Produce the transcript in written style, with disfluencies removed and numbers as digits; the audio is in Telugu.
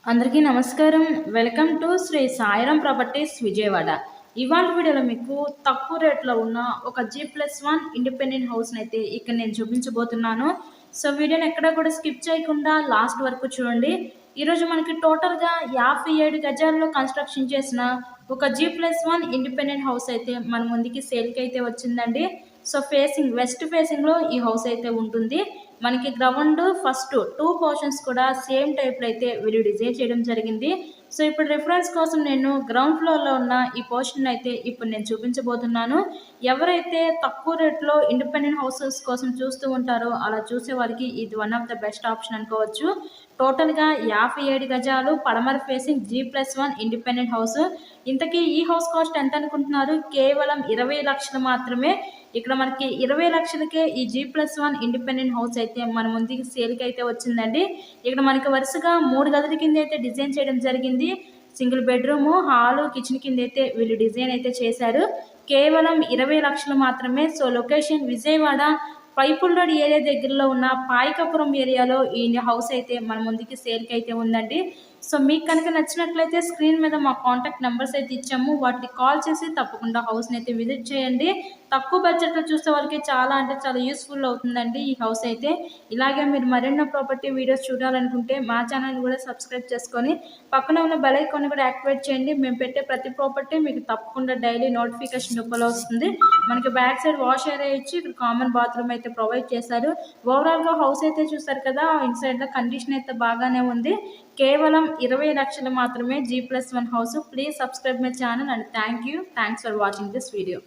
అందరికీ నమస్కారం. Welcome to Shri Sairam Properties Vijayawada. ఇవాళ వీడియోలో మీకు తక్కువ రేట్లో ఉన్న ఒక G+1 ఇండిపెండెంట్ హౌస్‌ని అయితే ఇక్కడ నేను చూపించబోతున్నాను. సో వీడియోని ఎక్కడ కూడా స్కిప్ చేయకుండా లాస్ట్ వరకు చూడండి. ఈరోజు మనకి టోటల్‌గా 57 గజాల్లో కన్‌స్ట్రక్షన్ చేసిన ఒక G+1 ఇండిపెండెంట్ హౌస్ అయితే మన ముందుకి సేల్‌కి అయితే వచ్చిందండి. సో వెస్ట్ ఫేసింగ్‌లో ఈ హౌస్ అయితే ఉంటుంది. మనకి గ్రౌండ్ ఫస్ట్ 2 పోర్షన్స్ కూడా సేమ్ టైప్‌లో అయితే వీళ్ళు డిజైన్ చేయడం జరిగింది. సో ఇప్పుడు రిఫరెన్స్ కోసం నేను గ్రౌండ్ ఫ్లోర్‌లో ఉన్న ఈ పోర్షన్ అయితే ఇప్పుడు నేను చూపించబోతున్నాను. ఎవరైతే తక్కువ రేట్‌లో ఇండిపెండెంట్ హౌసెస్ కోసం చూస్తూ ఉంటారో అలా చూసే వారికి ఇది one of the best option అనుకోవచ్చు. టోటల్‌గా 57 గజాలు పడమర ఫేసింగ్ G+1 ఇండిపెండెంట్ హౌస్. ఇంతకీ ఈ హౌస్ కాస్ట్ ఎంత అనుకుంటున్నారు? కేవలం 20 లక్షలు మాత్రమే. ఇక్కడ మనకి 20 లక్షలకే ఈ G+1 ఇండిపెండెంట్ హౌస్ అయితే మన ముందుకి సేల్‌కి అయితే వచ్చిందండి. ఇక్కడ మనకి వరుసగా 3 గదుల కింద అయితే డిజైన్ చేయడం జరిగింది. సింగిల్ బెడ్‌రూము, హాలు, కిచెన్ కింద అయితే వీళ్ళు డిజైన్ అయితే చేశారు. కేవలం 20 లక్షలు మాత్రమే. So location Vijayawada Pipula road area దగ్గరలో ఉన్న పాయకపురం ఏరియాలో ఈ హౌస్ అయితే మన ముందుకి సేల్‌కి అయితే ఉందండి. సో మీకు కనుక నచ్చినట్లయితే స్క్రీన్ మీద మా కాంటాక్ట్ నెంబర్స్ అయితే ఇచ్చాము. వాటికి కాల్ చేసి తప్పకుండా హౌస్‌ని అయితే విజిట్ చేయండి. తక్కువ బడ్జెట్‌లో చూసే వాళ్ళకి చాలా అంటే చాలా యూస్‌ఫుల్ అవుతుందండి ఈ హౌస్ అయితే. ఇలాగే మీరు మరెన్నో ప్రాపర్టీ వీడియోస్ చూడాలనుకుంటే మా ఛానల్‌ని కూడా సబ్స్క్రైబ్ చేసుకొని పక్కనే ఉన్న బెల్ ఐకాన్ కూడా యాక్టివేట్ చేయండి. మేము పెట్టే ప్రతి ప్రాపర్టీ మీకు తప్పకుండా డైలీ నోటిఫికేషన్ రూపంలో వస్తుంది. మనకి బ్యాక్ సైడ్ వాష్ ఏరియా ఇచ్చి ఇక్కడ కామన్ బాత్రూమ్ అయితే ప్రొవైడ్ చేశారు. ఓవరాల్‌గా హౌస్ అయితే చూసారు కదా! ఇన్‌సైడ్‌లో కండిషన్ అయితే బాగానే ఉంది. కేవలం 20 లక్షలు మాత్రమే G+1 house. Please subscribe my channel and thanks for watching this video.